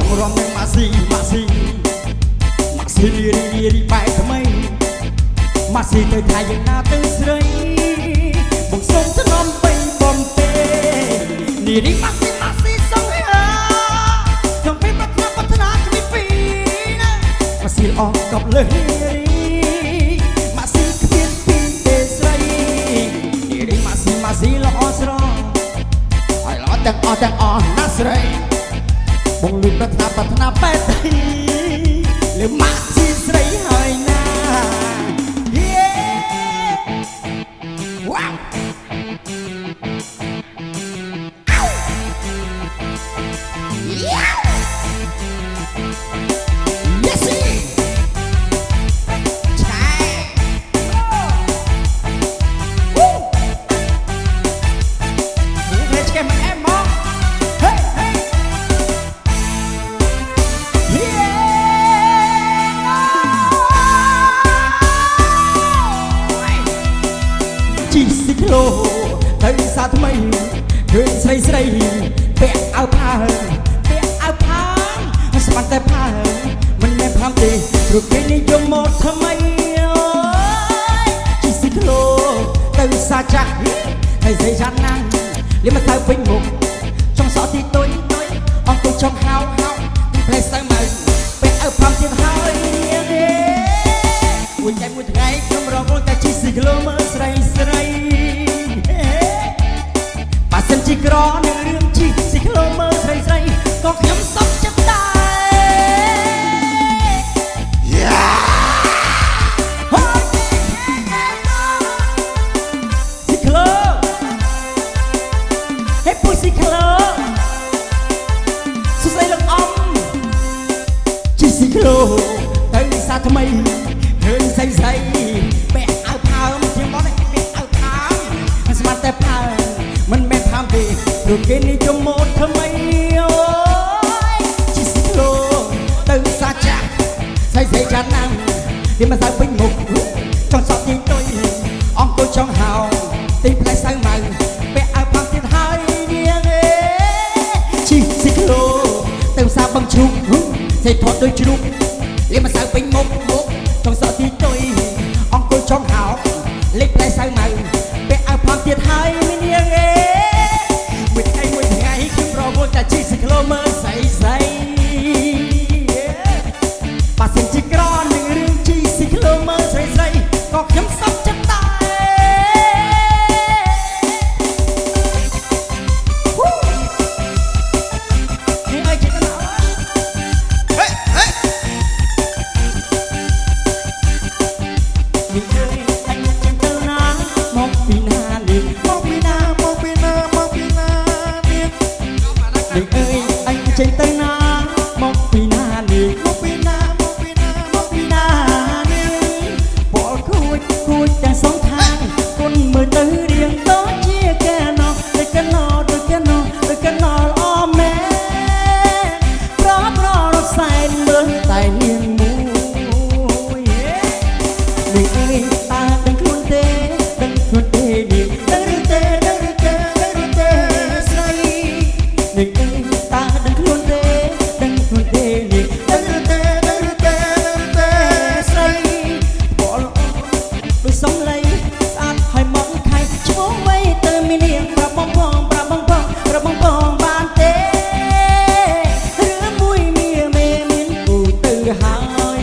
ងរំនឹងម៉ាស៊ីរីបែកថ្មីម៉ាស៊ីទៅថាយ៉ាងណាទៅស្រីបងសុំថ្នមពេញបំពេនារីម៉ាស៊ីសងហាក្នុងពេលប្រាថ្នាគ្មានពីណាម៉ាស៊ីអស់កប់លើនារីម៉ាស៊ីគ្មានពីទេស្រីនារីម៉ាស៊ីល្អស្រស់ហើយល្អទាំងអស់ណាស្រីបងលឺប្រាថ្នាបែបលើម៉ាស៊ីស្រីហើយណាវ៉ាវទៅសាថ្មីឃើញស្រីពាក់អាវផាស្មានតែផាមិនមែនផាំទេព្រោះគេនិយមមកថ្មីជីស៊ីក្លូទៅសាចាស់ហើយស្រីចាន់ណាំងលៀមទៅពេញមុខចង់សក់ទីទុយអង្គុយចង់ហៅទីផ្លេសទៅមកពាក់អាវផាំទៀតហើយមួយថ្ងៃខ្ញុំរកតែជីស៊ីក្លូមើលស្រីបើសិនជាក្រនឹងរឿងជីស៊ីក្លូមើលស្រីក៏ខ្ញុំសុខចិត្តដែរស៊ីក្លូហេពុយស៊ីក្លូសុស្ដីលោកអំជីស៊ីក្លូទៅសាថ្មីឃើញស្រីពាក់អាវផើមជាមកនេះពាក់អាវផើមស្មានតែផើមិនមែនផាំទេព្រោះគេនិយមមកថ្មីអូយជីស៊ីក្លូទៅសាចាស់ស្រីចាន់ណាំវាមិនទៅពេញមុខចង់សក់ទីទុយអង្គុយចង់ហៅទីផ្លែសៅមកពាក់អាវផាំទៀតហើយនាងជីស៊ីក្លូទៅសាបឹងជ្រូកស្រីថតដូចជ្រូកវាមិនទៅពេញមុខចង់សក់ទីទុយអង្គុយចង់ហៅលេខផ្លែសៅមកពាក់អាវផាំទៀតហើយនាងមួយថ្ងៃខ្ញុំរវល់តែជីស៊ីក្លូមើលស្រីបើសិនជាក្រនឹងរឿងជីស៊ីក្លូមើលស្រីក៏ខ្ញុំសុខចិត្តដែរនេះអើយចិត្តណាហេនេះអើយអញចិត្តទៅណាមកពីណានេះមកពីណានេះអើយអញចេញទៅណាមកពីណានេះពលគួចទាំងសងខាងគុនមើលទៅរៀងដូចជាកែណោដូចកែណោល្អមែនប្ររត់សែនមើលតែនាងមួយនេះអើយតាដឹងខ្លួនទេនាងដឹងឬទេស្រីនេះអើយតាដឹងខ្លួនទេនាងដឹងឬទេស្រីពលដូចសំឡេងស្អាតហើយមកខៃឈ្មោះໄວទៅមាននាងប្រាប់បងបានទេរឿងមួយមានគូទៅហើយ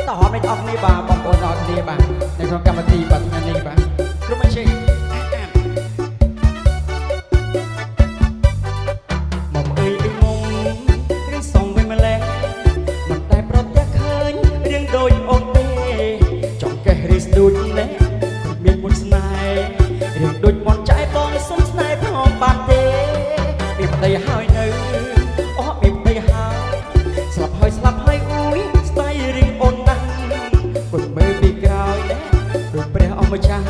តោះមិនអស់នេះបាទបងប្អូនអរគ្នាបាទនៅក្នុងកម្មវិធីបាទថ្ងៃនេះបាទគ្រប់អញ្ជើញមកអើយមុំរឿងសំវិញម្លេះមិនតែប្រទះឃើញរឿងដូចអូនទេចង់កេះរីស្ដូចណែមានមុនស្នេហ៍រឿងដូចមន់ចែបងសុំស្នេហ៍ផងបានទេមានប្តីហើយនៅអូមានប្តីហើយស្លាប់ហើយអ៊ូយស្ដាយរឿងអូនណាស់គុនមើលពីក្រោយដូចព្រះអម្ចាស់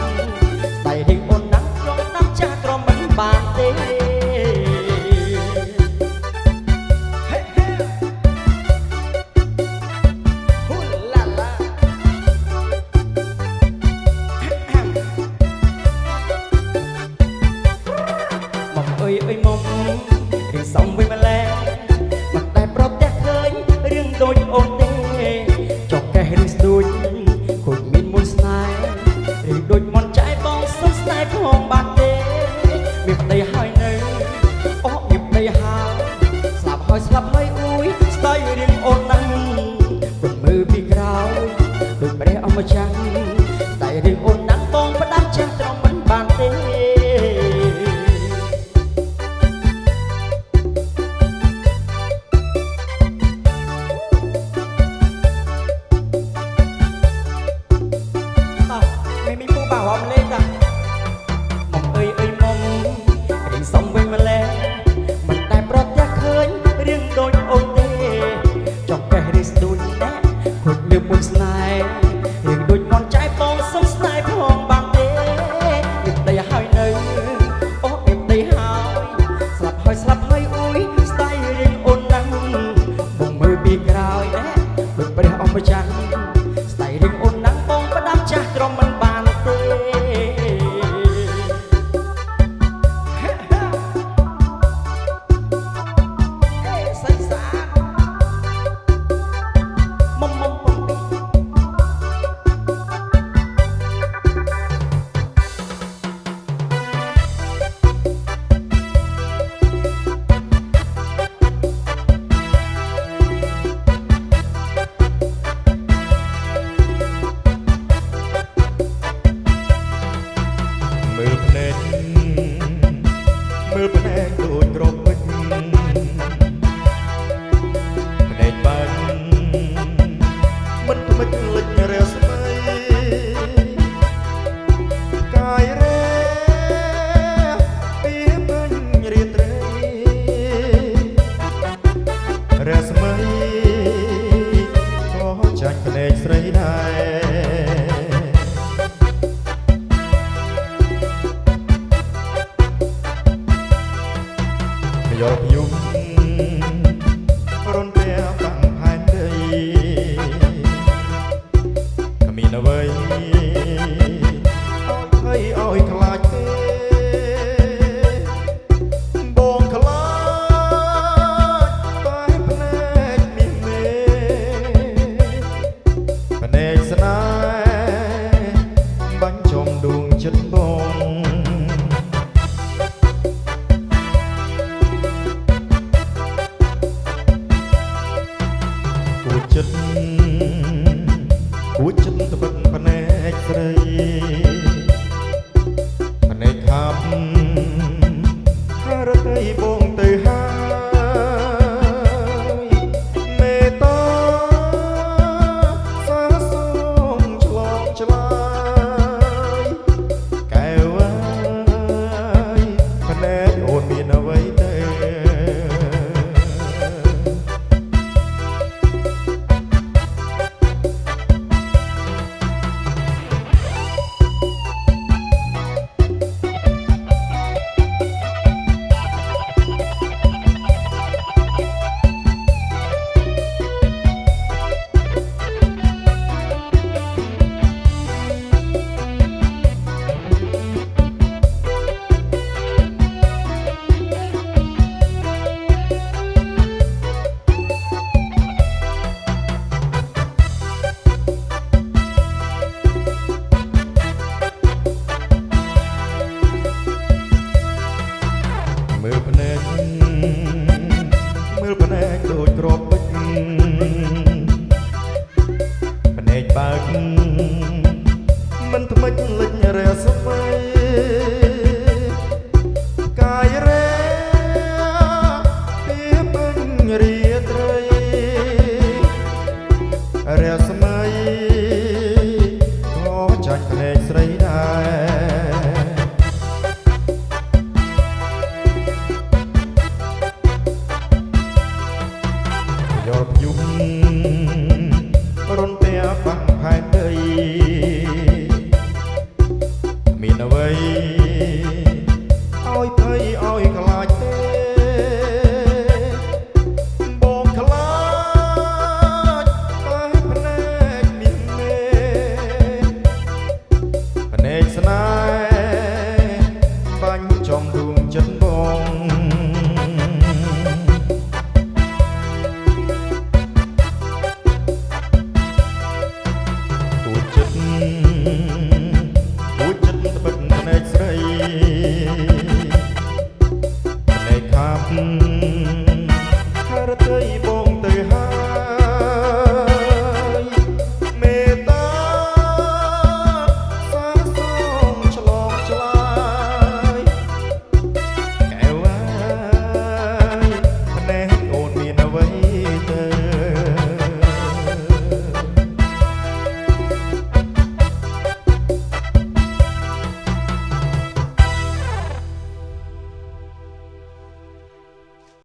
រឿងអូនណាំបងផ្ដាំចាស់ត្រង់មិនបានទេไม่มีผู้บ่าวหอมเลยจ้ะมอมเอ้ยมอมรีส่งเวงมาแล้วมันแต่เพราะอยากเคยเรื่องโดนโอนเดจอกแก่รีสดูนแน่ขุดลืมบุญสไนเรื่องโดนมอนใจปองสงสไนพองบางเดเก็บได้หายเนยโอ้เก็บได้หายสลับหอยอุ้ยสไตล์เรื่องโอนนั่งบ่งมือปีกราวแน่โดนไปเอาไปจังสไตล์เรื่องโอนนั่งปองประดับจากตรงมันบานเตมือแผนงดูดกรบบึ้งแผนงบังมันทำไมถึงเล็กเร็วสมัยกายเร่เปียบันเรียดเรเร็วสมัยก็จักแผนงใส่ได้ยอดยุ่งร้อนเปรี้ยวฟังผ่านเลยขมิ้นเอาไว้อ้อยคลาดเต้บงคลาดไปพเนจมีเมพเนจสนายบังจมดวงจันทร์บงกูจันตะบันพเนจใส่พเนจคำฮาระไตบงเตยหายเมตตาสาสงฉลองฉลายแก้วไว้พเนจโอนมีนเอาไว้เตยมือพเนจดูดกรบบึ้งพเนจบังมันทำไมจึงเล็กเร็วสมัยกายเร่เปียบันเรียดเรเร็วสมัยขอจักพเนจใส่ได้